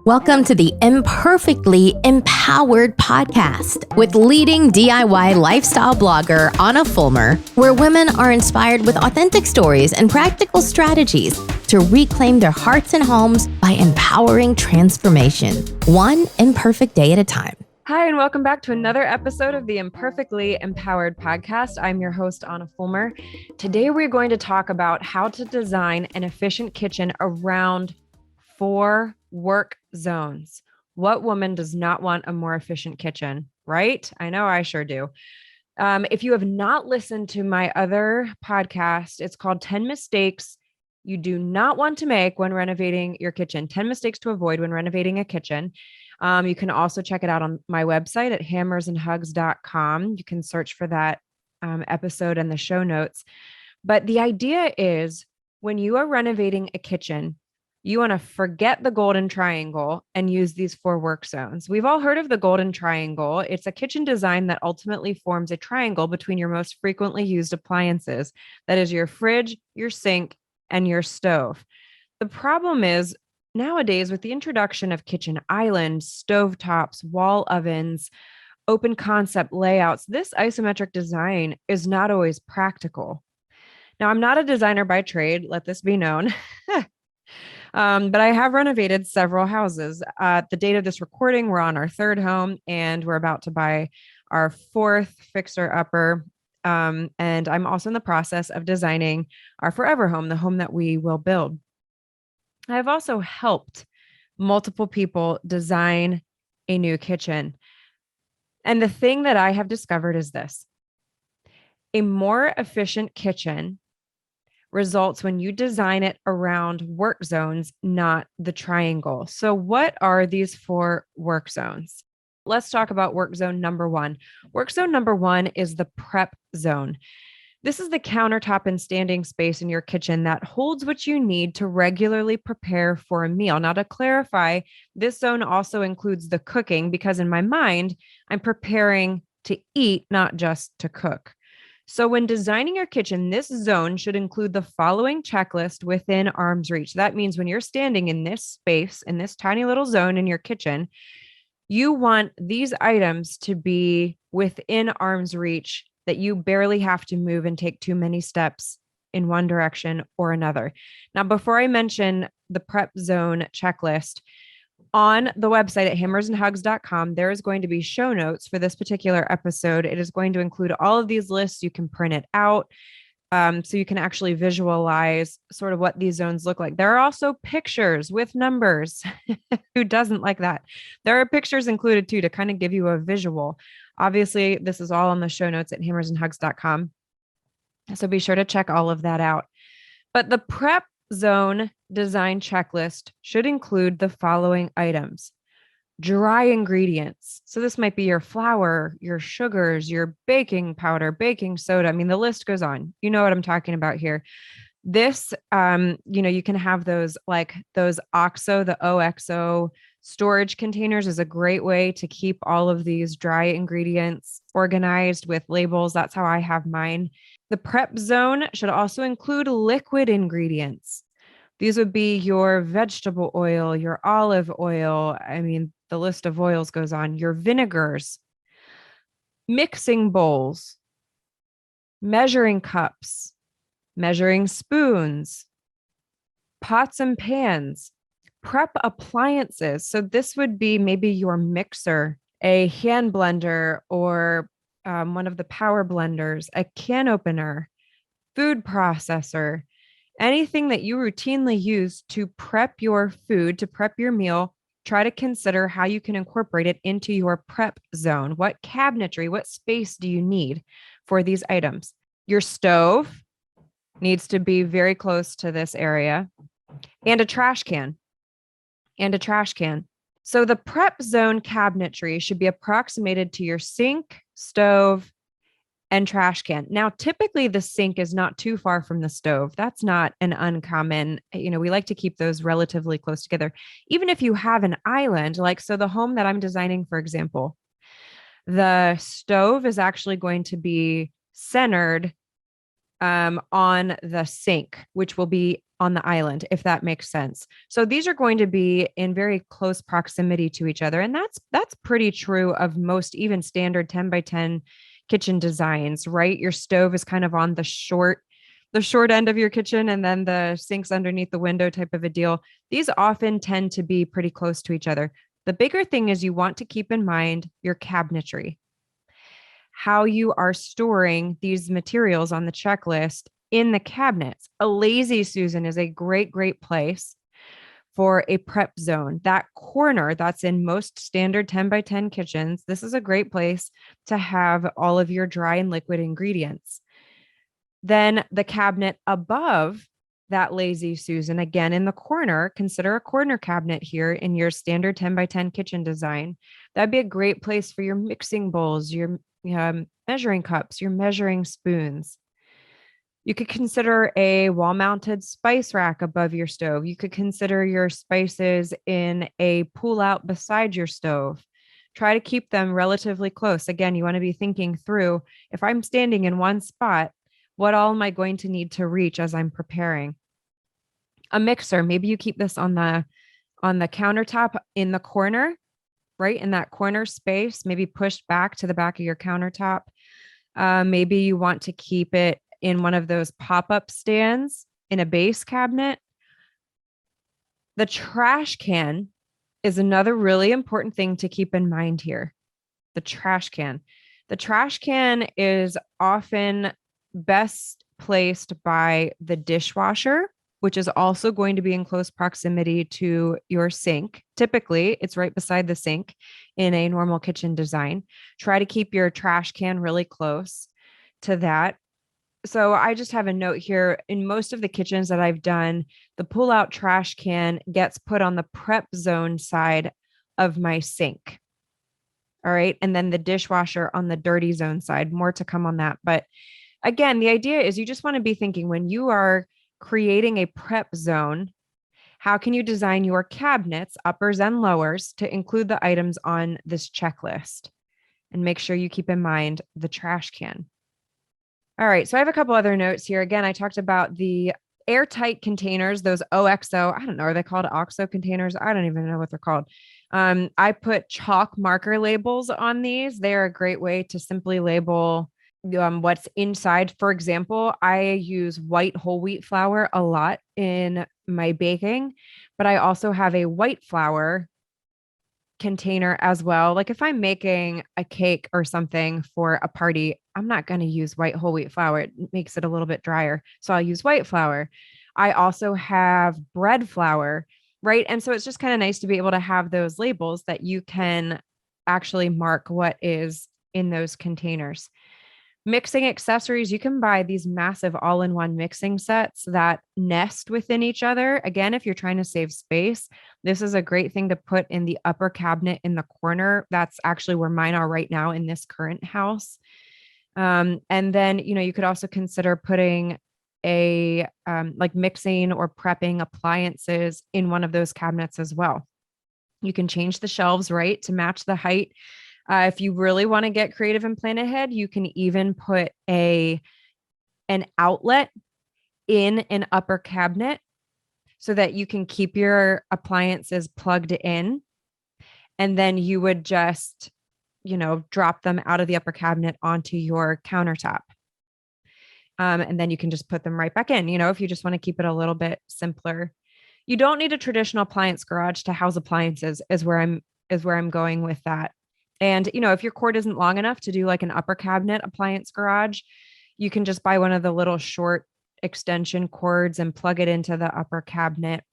Welcome to the Imperfectly Empowered podcast with leading DIY lifestyle blogger ahnafulmer, where women are inspired with authentic stories and practical strategies to reclaim their hearts and homes by empowering transformation, one imperfect day at a time. Hi, and welcome back to another episode of the Imperfectly Empowered podcast. I'm your host, ahnafulmer. Today, we're going to talk about how to design an efficient kitchen around 4 work zones. What woman does not want a more efficient kitchen, right? I know I sure do. If you have not listened to my other podcast, it's called 10 Mistakes You Do Not Want to Make When Renovating Your Kitchen, 10 Mistakes to Avoid When Renovating a Kitchen. You can also check it out on my website at hammersandhugs.com. You can search for that episode and the show notes. But the idea is when you are renovating a kitchen, you want to forget the golden triangle and use these 4 work zones. We've all heard of the golden triangle. It's a kitchen design that ultimately forms a triangle between your most frequently used appliances. That is your fridge, your sink, and your stove. The problem is nowadays with the introduction of kitchen islands, stovetops, wall ovens, open concept layouts, this isometric design is not always practical. Now, I'm not a designer by trade, let this be known. But I have renovated several houses. At the date of this recording, we're on our 3rd home and we're about to buy our 4th fixer-upper. And I'm also in the process of designing our forever home, the home that we will build. I've also helped multiple people design a new kitchen. And the thing that I have discovered is this: a more efficient kitchen results when you design it around work zones, not the triangle. So what are these 4 work zones? Let's talk about work zone number 1. Work zone number 1 is the prep zone. This is the countertop and standing space in your kitchen that holds what you need to regularly prepare for a meal. Now, to clarify, this zone also includes the cooking because in my mind, I'm preparing to eat, not just to cook. So when designing your kitchen, this zone should include the following checklist within arm's reach. That means when you're standing in this space, in this tiny little zone in your kitchen, you want these items to be within arm's reach, that you barely have to move and take too many steps in one direction or another. Now, before I mention the prep zone checklist, on the website at hammersandhugs.com, there is going to be show notes for this particular episode. It is going to include all of these lists. You can print it out so you can actually visualize sort of what these zones look like. There are also pictures with numbers. Who doesn't like that? There are pictures included too to kind of give you a visual. Obviously, this is all on the show notes at hammersandhugs.com. So be sure to check all of that out. But the prep zone design checklist should include the following items: dry ingredients. So this might be your flour, your sugars, your baking powder, baking soda. I mean, the list goes on. You know what I'm talking about here. This, you can have those like those OXO, the OXO storage containers is a great way to keep all of these dry ingredients organized with labels. That's how I have mine. The prep zone should also include liquid ingredients. These would be your vegetable oil, your olive oil. I mean, the list of oils goes on. Your vinegars, mixing bowls, measuring cups, measuring spoons, pots and pans, prep appliances. So this would be maybe your mixer, a hand blender, or one of the power blenders, a can opener, food processor, anything that you routinely use to prep your food, to prep your meal. Try to consider how you can incorporate it into your prep zone. What cabinetry, what space do you need for these items? Your stove needs to be very close to this area, and a trash can. So the prep zone cabinetry should be approximated to your sink, stove, and trash can. Now, typically the sink is not too far from the stove. That's not an uncommon, we like to keep those relatively close together. Even if you have an island, so the home that I'm designing, for example, the stove is actually going to be centered on the sink, which will be on the island, if that makes sense. So these are going to be in very close proximity to each other. And that's pretty true of most even standard 10 by 10 kitchen designs, right? Your stove is kind of on the short end of your kitchen, and then the sink's underneath the window type of a deal. These often tend to be pretty close to each other. The bigger thing is you want to keep in mind your cabinetry, how you are storing these materials on the checklist in the cabinets. A lazy Susan is a great, great place for a prep zone. That corner that's in most standard 10 by 10 kitchens, this is a great place to have all of your dry and liquid ingredients. Then the cabinet above that lazy Susan, again in the corner, consider a corner cabinet here in your standard 10 by 10 kitchen design. That'd be a great place for your mixing bowls, your measuring cups, your measuring spoons. You could consider a wall-mounted spice rack above your stove. You could consider your spices in a pull-out beside your stove. Try to keep them relatively close. Again, you want to be thinking through, if I'm standing in one spot, what all am I going to need to reach as I'm preparing? A mixer, maybe you keep this on the countertop in the corner, right? In that corner space, maybe pushed back to the back of your countertop. Maybe you want to keep it in one of those pop-up stands in a base cabinet. The trash can is another really important thing to keep in mind here. The trash can. The trash can is often best placed by the dishwasher, which is also going to be in close proximity to your sink. Typically, it's right beside the sink in a normal kitchen design. Try to keep your trash can really close to that. So I just have a note here. In most of the kitchens that I've done, the pull-out trash can gets put on the prep zone side of my sink. All right. And then the dishwasher on the dirty zone side. More to come on that. But again, the idea is you just want to be thinking when you are creating a prep zone, how can you design your cabinets, uppers and lowers, to include the items on this checklist? And make sure you keep in mind the trash can. All right. So I have a couple other notes here. Again, I talked about the airtight containers, those OXO. I don't know. Are they called OXO containers? I don't even know what they're called. I put chalk marker labels on these. They are a great way to simply label what's inside. For example, I use white whole wheat flour a lot in my baking, but I also have a white flour container as well. Like if I'm making a cake or something for a party, I'm not going to use white whole wheat flour. It makes it a little bit drier. So I'll use white flour. I also have bread flour, right? And so it's just kind of nice to be able to have those labels that you can actually mark what is in those containers. Mixing accessories, you can buy these massive all-in-one mixing sets that nest within each other. Again, if you're trying to save space, this is a great thing to put in the upper cabinet in the corner. That's actually where mine are right now in this current house. And then, you could also consider putting a like mixing or prepping appliances in one of those cabinets as well. You can change the shelves, right, to match the height. If you really want to get creative and plan ahead, you can even put an outlet in an upper cabinet so that you can keep your appliances plugged in. And then you would just, drop them out of the upper cabinet onto your countertop. And then you can just put them right back in, if you just want to keep it a little bit simpler. You don't need a traditional appliance garage to house appliances is where I'm going with that. And, if your cord isn't long enough to do like an upper cabinet appliance garage, you can just buy one of the little short extension cords and plug it into the upper cabinet.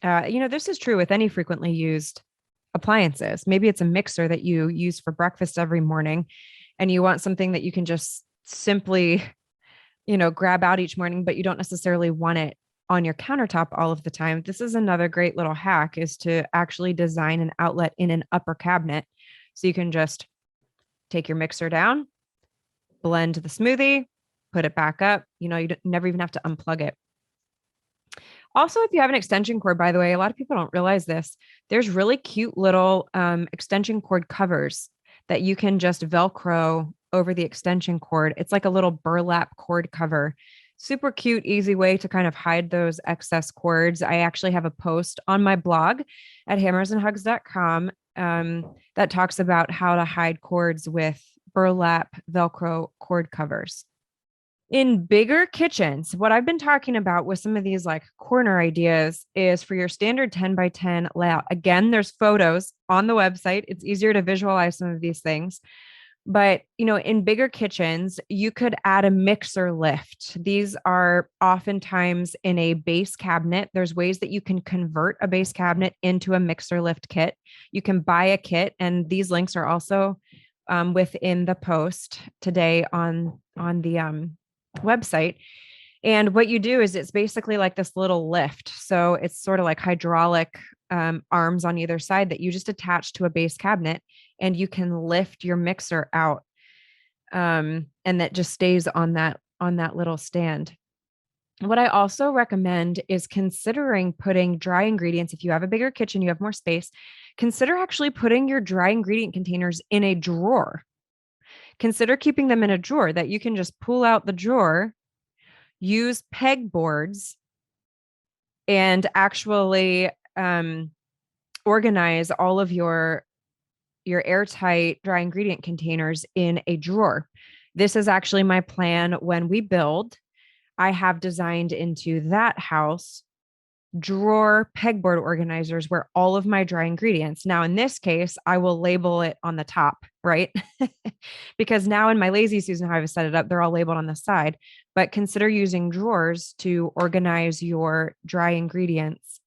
This is true with any frequently used appliances. Maybe it's a mixer that you use for breakfast every morning and you want something that you can just simply, grab out each morning, but you don't necessarily want it on your countertop all of the time. This is another great little hack, is to actually design an outlet in an upper cabinet. So you can just take your mixer down, blend the smoothie, put it back up. You never even have to unplug it. Also, if you have an extension cord, by the way, a lot of people don't realize this. There's really cute little extension cord covers that you can just Velcro over the extension cord. It's like a little burlap cord cover Super cute, easy way to kind of hide those excess cords. I actually have a post on my blog at hammersandhugs.com that talks about how to hide cords with burlap Velcro cord covers. In bigger kitchens, what I've been talking about with some of these like corner ideas is for your standard 10 by 10 layout. Again, there's photos on the website. It's easier to visualize some of these things. But, in bigger kitchens, you could add a mixer lift. These are oftentimes in a base cabinet. There's ways that you can convert a base cabinet into a mixer lift kit. You can buy a kit, and these links are also within the post today on the website. And what you do is it's basically like this little lift. So it's sort of like hydraulic arms on either side that you just attach to a base cabinet, and you can lift your mixer out. And that just stays on that little stand. What I also recommend is considering putting dry ingredients. If you have a bigger kitchen, you have more space, consider actually putting your dry ingredient containers in a drawer. Consider keeping them in a drawer that you can just pull out the drawer, use pegboards, and actually organize all of your airtight dry ingredient containers in a drawer. This is actually my plan when we build. I have designed into that house drawer pegboard organizers where all of my dry ingredients. Now, in this case, I will label it on the top, right? Because now in my lazy Susan, how I've set it up, they're all labeled on the side. But consider using drawers to organize your dry ingredients.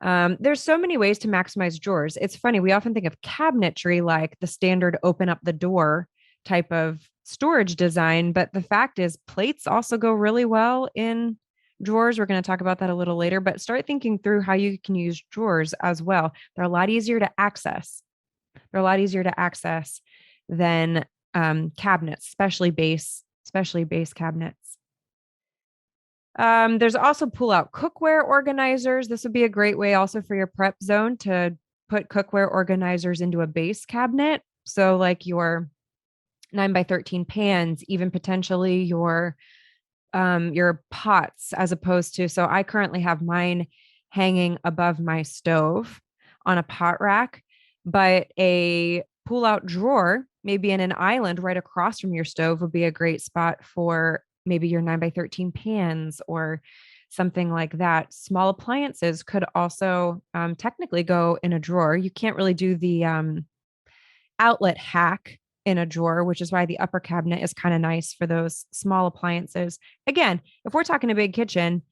There's so many ways to maximize drawers. It's funny. We often think of cabinetry like the standard open up the door type of storage design, but the fact is plates also go really well in drawers. We're going to talk about that a little later, but start thinking through how you can use drawers as well. They're a lot easier to access. Than cabinets, especially base cabinets. There's also pull-out cookware organizers. This would be a great way also for your prep zone to put cookware organizers into a base cabinet. So like your 9 by 13 pans, even potentially your pots, as opposed to, so I currently have mine hanging above my stove on a pot rack, but a pull-out drawer, maybe in an island right across from your stove, would be a great spot for maybe your 9 by 13 pans or something like that. Small appliances could also technically go in a drawer. You can't really do the outlet hack in a drawer, which is why the upper cabinet is kind of nice for those small appliances. Again, if we're talking a big kitchen,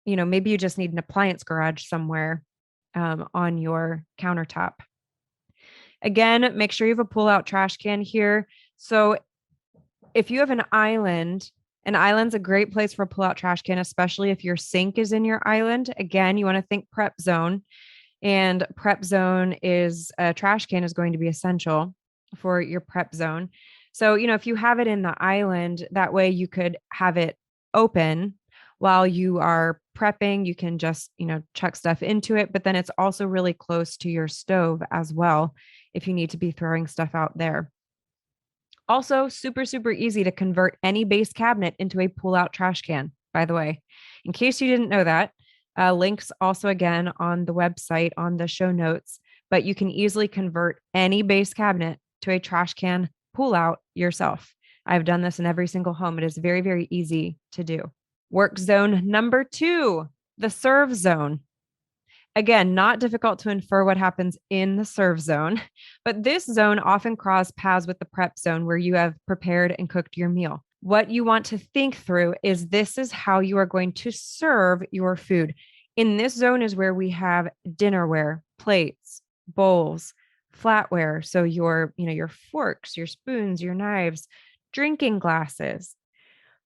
maybe you just need an appliance garage somewhere on your countertop. Again, make sure you have a pull-out trash can here. So if you have an island's a great place for a pull-out trash can, especially if your sink is in your island. Again, you want to think prep zone, and prep zone is a trash can is going to be essential for your prep zone. So, if you have it in the island, that way you could have it open while you are prepping. You can just, chuck stuff into it, but then it's also really close to your stove as well if you need to be throwing stuff out there. Also, super, super easy to convert any base cabinet into a pull-out trash can, by the way. In case you didn't know that, links also again on the website on the show notes, but you can easily convert any base cabinet to a trash can pull-out yourself. I've done this in every single home. It is very, very easy to do. Work zone number 2, the serve zone. Again, not difficult to infer what happens in the serve zone, but this zone often cross paths with the prep zone where you have prepared and cooked your meal. What you want to think through is this is how you are going to serve your food. In this zone is where we have dinnerware, plates, bowls, flatware. So your forks, your spoons, your knives, drinking glasses.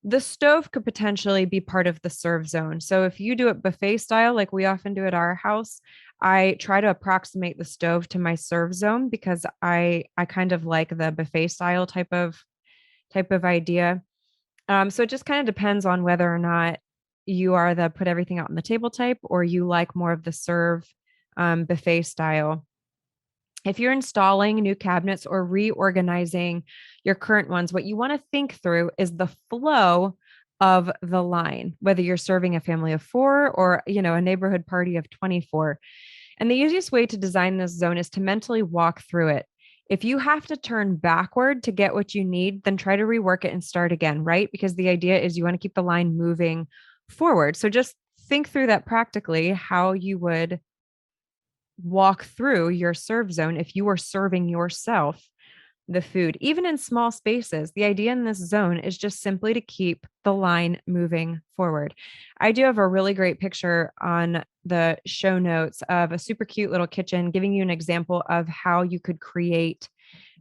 The stove could potentially be part of the serve zone. So if you do it buffet style, like we often do at our house, I try to approximate the stove to my serve zone because I kind of like the buffet style type of idea. So it just kind of depends on whether or not you are the put everything out on the table type, or you like more of the serve buffet style. If you're installing new cabinets or reorganizing your current ones, what you want to think through is the flow of the line, whether you're serving a family of 4 or, a neighborhood party of 24. And the easiest way to design this zone is to mentally walk through it. If you have to turn backward to get what you need, then try to rework it and start again, right? Because the idea is you want to keep the line moving forward. So just think through that practically, how you would walk through your serve zone if you were serving yourself the food, even in small spaces. The idea in this zone is just simply to keep the line moving forward. I do have a really great picture on the show notes of a super cute little kitchen, giving you an example of how you could create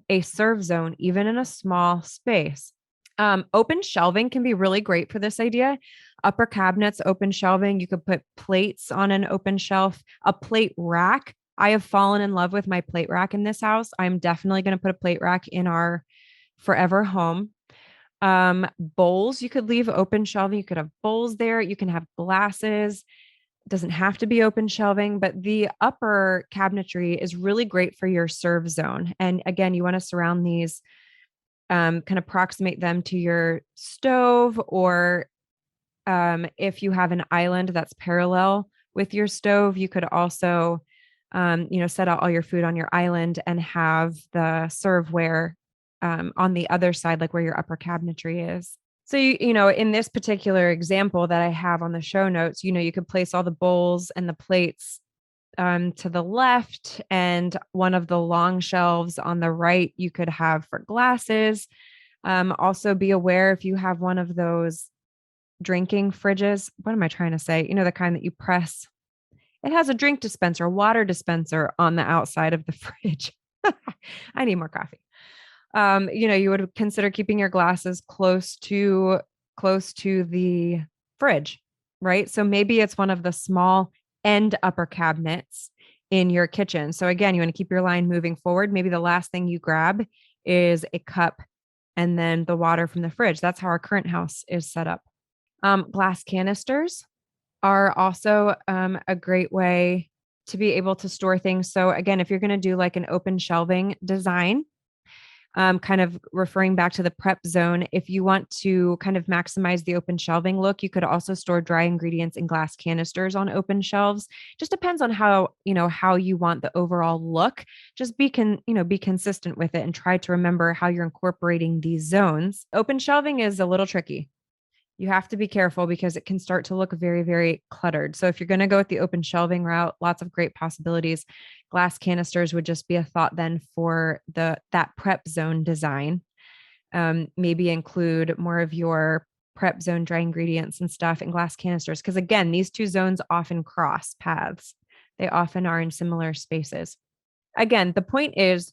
a serve zone, even in a small space. Open shelving can be really great for this idea. Upper cabinets, open shelving. You could put plates on an open shelf, a plate rack. I have fallen in love with my plate rack in this house. I'm definitely going to put a plate rack in our forever home. Bowls, you could leave open shelving. You could have bowls there. You can have glasses. It doesn't have to be open shelving, but the upper cabinetry is really great for your serve zone. And again, you want to surround these, kind of approximate them to your stove, or if you have an island that's parallel with your stove, you could also set out all your food on your island and have the serveware on the other side, like where your upper cabinetry is. So, in this particular example that I have on the show notes, you could place all the bowls and the plates to the left, and one of the long shelves on the right, you could have for glasses. Also be aware if you have one of those drinking fridges. What am I trying to say? The kind that you press. It has a drink dispenser, a water dispenser on the outside of the fridge. I need more coffee. You would consider keeping your glasses close to the fridge, right? So maybe it's one of the small end upper cabinets in your kitchen. So again, you want to keep your line moving forward. Maybe the last thing you grab is a cup and then the water from the fridge. That's how our current house is set up. Glass canisters are also a great way to be able to store things. So again, if you're going to do like an open shelving design, kind of referring back to the prep zone, if you want to kind of maximize the open shelving look, you could also store dry ingredients in glass canisters on open shelves. Just depends on how you want the overall look. Just be consistent with it and try to remember how you're incorporating these zones. Open shelving is a little tricky. You have to be careful because it can start to look very, very cluttered. So if you're going to go with the open shelving route, lots of great possibilities. Glass canisters would just be a thought then for that prep zone design. Maybe include more of your prep zone dry ingredients and stuff in glass canisters. Because again, these two zones often cross paths. They often are in similar spaces. Again, the point is,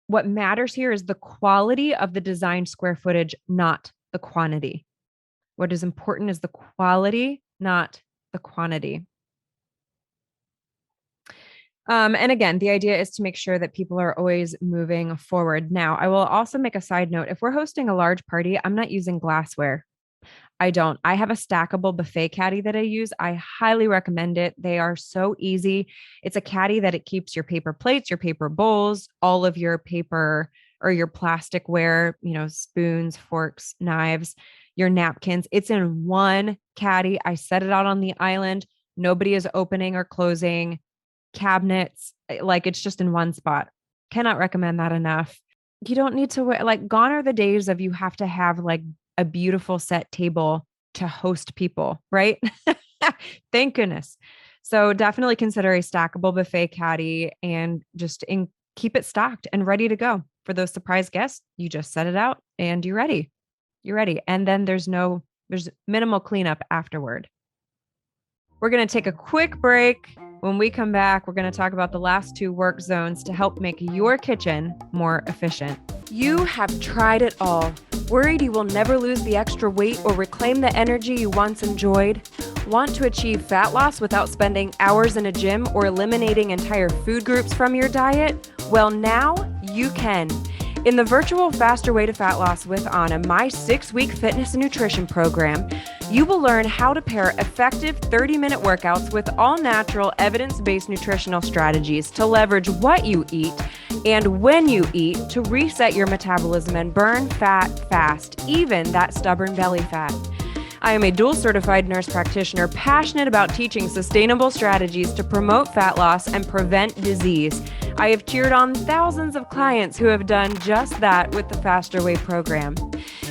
what matters here is the quality of the design square footage, not the quantity. What is important is the quality, not the quantity. And again, the idea is to make sure that people are always moving forward. Now, I will also make a side note. If we're hosting a large party, I'm not using glassware. I don't. I have a stackable buffet caddy that I use. I highly recommend it. They are so easy. It's a caddy that it keeps your paper plates, your paper bowls, all of your paper or your plasticware, spoons, forks, knives, your napkins. It's in one caddy. I set it out on the island. Nobody is opening or closing cabinets. Like, it's just in one spot. Cannot recommend that enough. You don't need to gone are the days of you have to have like a beautiful set table to host people, right? Thank goodness. So definitely consider a stackable buffet caddy and just keep it stocked and ready to go for those surprise guests. You just set it out and you're ready. And then there's minimal cleanup afterward. We're going to take a quick break. When we come back, we're going to talk about the last 2 work zones to help make your kitchen more efficient. You have tried it all. Worried you will never lose the extra weight or reclaim the energy you once enjoyed? Want to achieve fat loss without spending hours in a gym or eliminating entire food groups from your diet? Well, now you can. In the virtual Faster Way to Fat Loss with Anna, my 6-week fitness and nutrition program, you will learn how to pair effective 30-minute workouts with all-natural, evidence-based nutritional strategies to leverage what you eat and when you eat to reset your metabolism and burn fat fast, even that stubborn belly fat. I am a dual certified nurse practitioner passionate about teaching sustainable strategies to promote fat loss and prevent disease. I have cheered on thousands of clients who have done just that with the Faster Way program.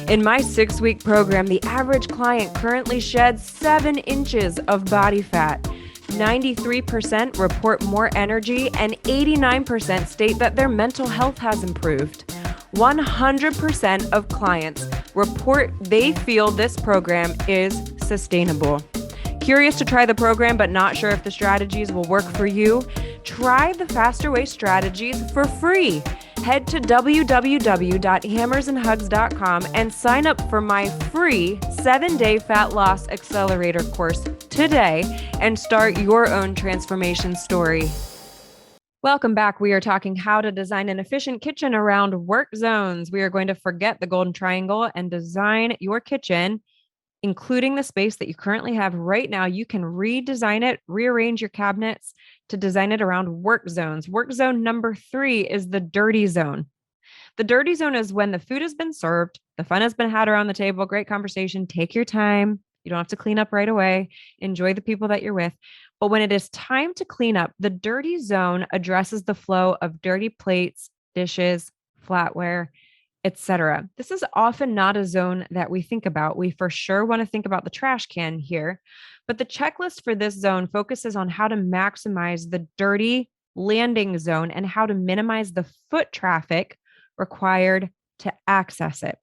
In my 6-week program, the average client currently sheds 7 inches of body fat. 93% report more energy, and 89% state that their mental health has improved. 100% of clients report they feel this program is sustainable. Curious to try the program but not sure if the strategies will work for you? Try the Faster Way strategies for free. Head to www.hammersandhugs.com and sign up for my free 7-day fat loss accelerator course today and start your own transformation story. Welcome back. We are talking how to design an efficient kitchen around work zones. We are going to forget the golden triangle and design your kitchen, including the space that you currently have right now. You can redesign it, rearrange your cabinets to design it around work zones. Work zone number 3 is the dirty zone. The dirty zone is when the food has been served, the fun has been had around the table, great conversation, take your time. You don't have to clean up right away. Enjoy the people that you're with. But when it is time to clean up, the dirty zone addresses the flow of dirty plates, dishes, flatware, etc. This is often not a zone that we think about. We for sure want to think about the trash can here, but the checklist for this zone focuses on how to maximize the dirty landing zone and how to minimize the foot traffic required to access it.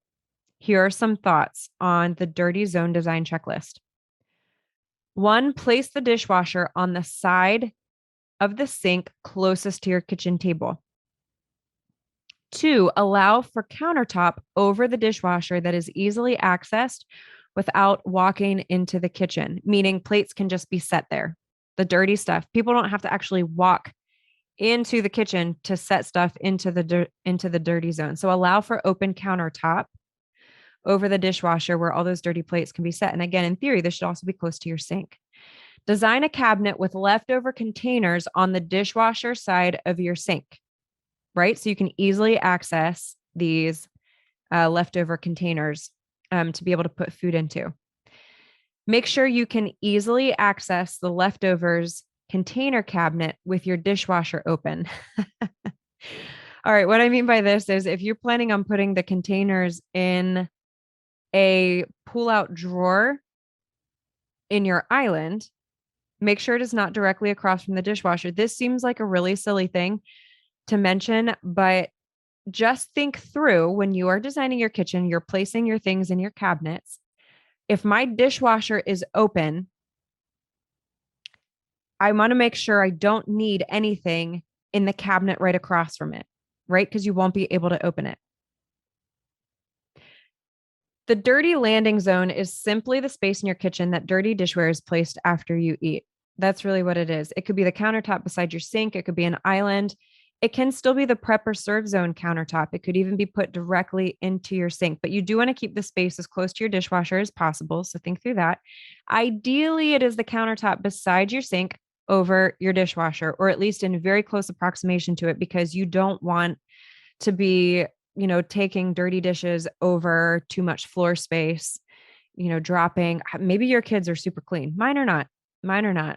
Here are some thoughts on the dirty zone design checklist. 1, place the dishwasher on the side of the sink closest to your kitchen table. 2, allow for countertop over the dishwasher that is easily accessed without walking into the kitchen, meaning plates can just be set there. The dirty stuff, people don't have to actually walk into the kitchen to set stuff into the dirty zone. So allow for open countertop over the dishwasher where all those dirty plates can be set. And again, in theory, this should also be close to your sink. Design a cabinet with leftover containers on the dishwasher side of your sink, right? So you can easily access these leftover containers to be able to put food into. Make sure you can easily access the leftovers container cabinet with your dishwasher open. All right, what I mean by this is if you're planning on putting the containers in a pull-out drawer in your island, make sure it is not directly across from the dishwasher. This seems like a really silly thing to mention, but just think through when you are designing your kitchen, you're placing your things in your cabinets. If my dishwasher is open, I want to make sure I don't need anything in the cabinet right across from it, right? Because you won't be able to open it. The dirty landing zone is simply the space in your kitchen that dirty dishware is placed after you eat. That's really what it is. It could be the countertop beside your sink. It could be an island. It can still be the prep or serve zone countertop. It could even be put directly into your sink, but you do want to keep the space as close to your dishwasher as possible. So think through that. Ideally, it is the countertop beside your sink over your dishwasher, or at least in very close approximation to it, because you don't want to be, taking dirty dishes over too much floor space, dropping. Maybe your kids are super clean. Mine are not.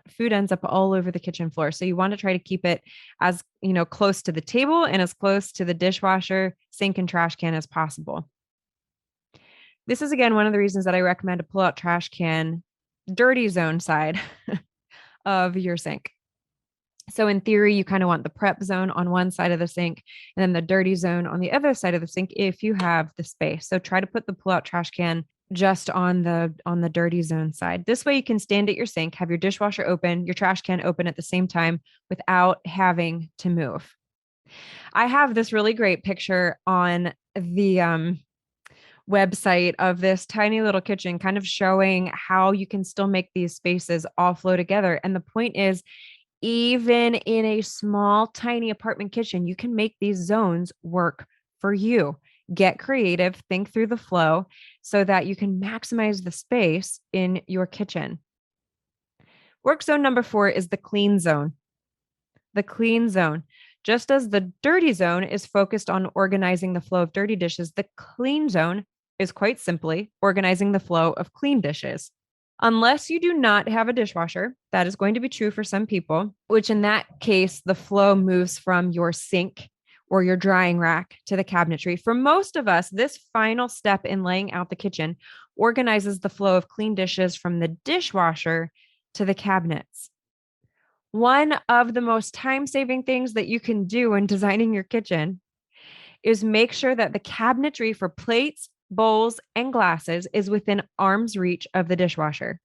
Food ends up all over the kitchen floor. So you want to try to keep it as, close to the table and as close to the dishwasher, sink, and trash can as possible. This is, again, one of the reasons that I recommend a pull-out trash can dirty zone side of your sink. So in theory, you kind of want the prep zone on one side of the sink and then the dirty zone on the other side of the sink if you have the space. So try to put the pull-out trash can just on the dirty zone side. This way you can stand at your sink, have your dishwasher open, your trash can open at the same time without having to move. I have this really great picture on the website of this tiny little kitchen, kind of showing how you can still make these spaces all flow together. And the point is, even in a small, tiny apartment kitchen, you can make these zones work for you. Get creative, think through the flow so that you can maximize the space in your kitchen. Work zone number 4 is the clean zone. The clean zone. Just as the dirty zone is focused on organizing the flow of dirty dishes, the clean zone is quite simply organizing the flow of clean dishes. Unless you do not have a dishwasher, that is going to be true for some people, which in that case, the flow moves from your sink or your drying rack to the cabinetry. For most of us, this final step in laying out the kitchen organizes the flow of clean dishes from the dishwasher to the cabinets. One of the most time-saving things that you can do when designing your kitchen is make sure that the cabinetry for plates, bowls, and glasses is within arm's reach of the dishwasher.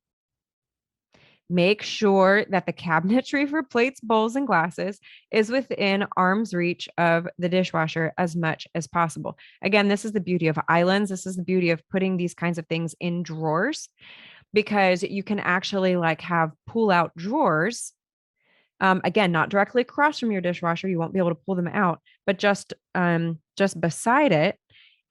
Make sure that the cabinetry for plates, bowls, and glasses is within arm's reach of the dishwasher as much as possible. Again, this is the beauty of islands. This is the beauty of putting these kinds of things in drawers, because you can actually like have pull-out drawers. Again, not directly across from your dishwasher. You won't be able to pull them out, but just beside it,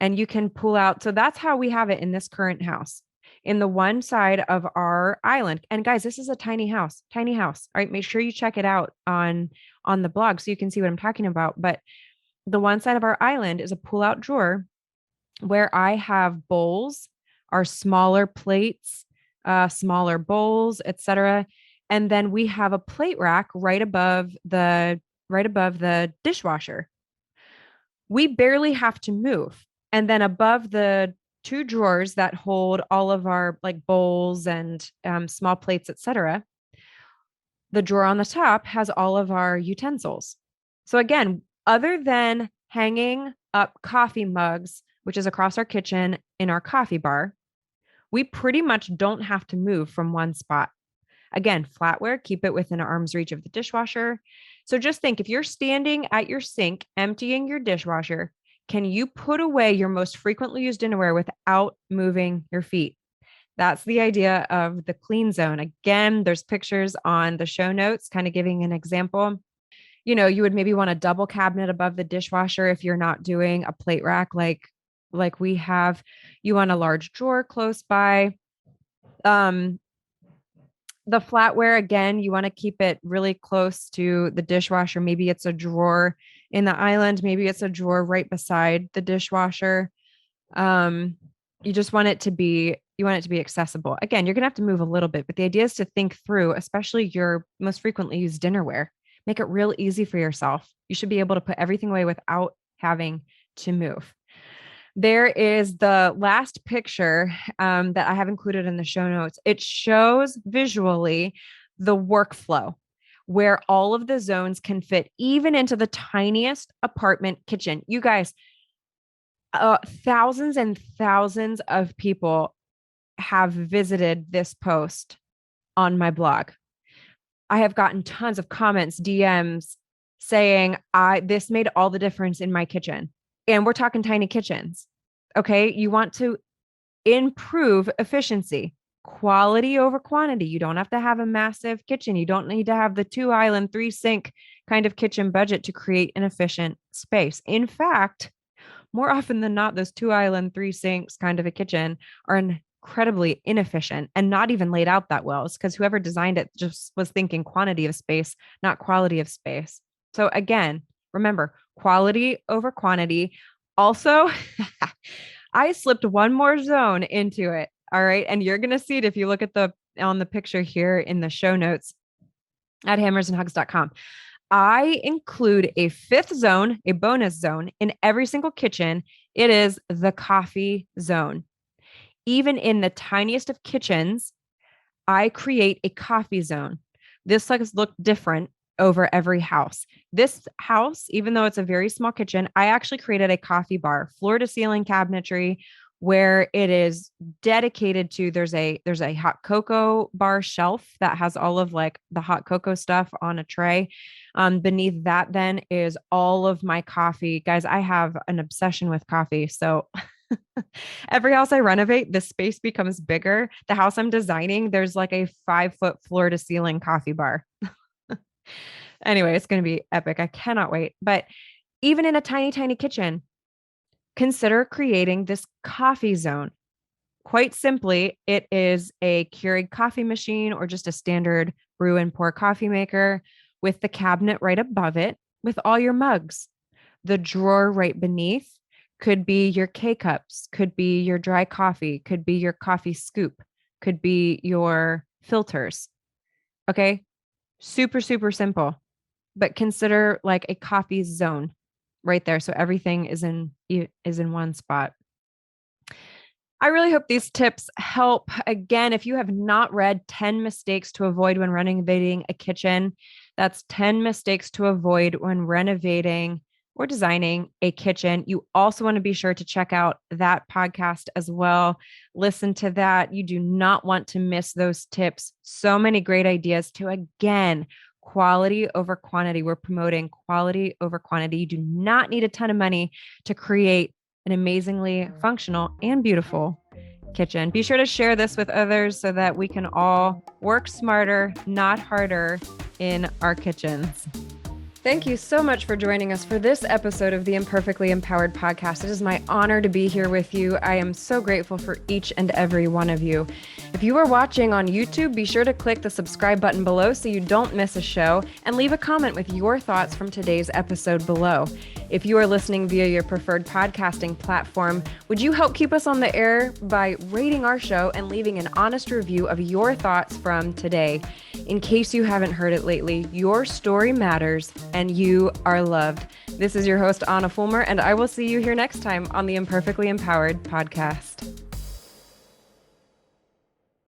and you can pull out. So that's how we have it in this current house, in the one side of our island. And guys, this is a tiny house, tiny house. All right. Make sure you check it out on the blog so you can see what I'm talking about. But the one side of our island is a pull-out drawer where I have bowls, our smaller plates, smaller bowls, etc. And then we have a plate rack right above the dishwasher. We barely have to move. And then above the two drawers that hold all of our like bowls and small plates, etc., the drawer on the top has all of our utensils. So again, other than hanging up coffee mugs, which is across our kitchen in our coffee bar, we pretty much don't have to move from one spot. Again, flatware, keep it within arm's reach of the dishwasher. So just think, if you're standing at your sink emptying your dishwasher, can you put away your most frequently used dinnerware without moving your feet? That's the idea of the clean zone. Again, there's pictures on the show notes, kind of giving an example. You know, you would maybe want a double cabinet above the dishwasher if you're not doing a plate rack like we have. You want a large drawer close by. The flatware, again, you want to keep it really close to the dishwasher. Maybe it's a drawer in the island. Maybe it's a drawer right beside the dishwasher. You just want it to be, accessible. Again, you're going to have to move a little bit, but the idea is to think through, especially your most frequently used dinnerware. Make it real easy for yourself. You should be able to put everything away without having to move. There is the last picture that I have included in the show notes. It shows visually the workflow where all of the zones can fit even into the tiniest apartment kitchen. You guys, thousands and thousands of people have visited this post on my blog. I have gotten tons of comments, DMs saying, this made all the difference in my kitchen. And we're talking tiny kitchens. Okay. You want to improve efficiency, quality over quantity. You don't have to have a massive kitchen. You don't need to have the 2 island, 3 sink kind of kitchen budget to create an efficient space. In fact, more often than not, those 2 island, 3 sinks kind of a kitchen are incredibly inefficient and not even laid out that well. It's because whoever designed it just was thinking quantity of space, not quality of space. So again, remember, quality over quantity. Also, I slipped one more zone into it. All right. And you're going to see it if you look at on the picture here in the show notes at hammersandhugs.com. I include a 5th zone, a bonus zone in every single kitchen. It is the coffee zone. Even in the tiniest of kitchens, I create a coffee zone. This looks different over every house. This house, even though it's a very small kitchen, I actually created a coffee bar, floor to ceiling cabinetry, where it is dedicated to, there's a hot cocoa bar shelf that has all of like the hot cocoa stuff on a tray. Beneath that then is all of my coffee. Guys, I have an obsession with coffee. So every house I renovate, the space becomes bigger. The house I'm designing, there's like a 5-foot floor to ceiling coffee bar. Anyway, it's going to be epic. I cannot wait. But even in a tiny, tiny kitchen, consider creating this coffee zone. Quite simply, it is a Keurig coffee machine or just a standard brew and pour coffee maker with the cabinet right above it with all your mugs, the drawer right beneath, could be your K-cups, could be your dry coffee, could be your coffee scoop, could be your filters. Okay. Super, super simple, but consider like a coffee zone right there. So everything is in one spot. I really hope these tips help. Again, if you have not read 10 mistakes to avoid when renovating a kitchen, that's 10 mistakes to avoid when renovating or designing a kitchen. You also want to be sure to check out that podcast as well. Listen to that. You do not want to miss those tips. So many great ideas to, again, quality over quantity. We're promoting quality over quantity. You do not need a ton of money to create an amazingly functional and beautiful kitchen. Be sure to share this with others so that we can all work smarter, not harder in our kitchens. Thank you so much for joining us for this episode of the Imperfectly Empowered podcast. It is my honor to be here with you. I am so grateful for each and every one of you. If you are watching on YouTube, be sure to click the subscribe button below so you don't miss a show, and leave a comment with your thoughts from today's episode below. If you are listening via your preferred podcasting platform, would you help keep us on the air by rating our show and leaving an honest review of your thoughts from today? In case you haven't heard it lately, your story matters and you are loved. This is your host, Ahnafulmer, and I will see you here next time on the Imperfectly Empowered podcast.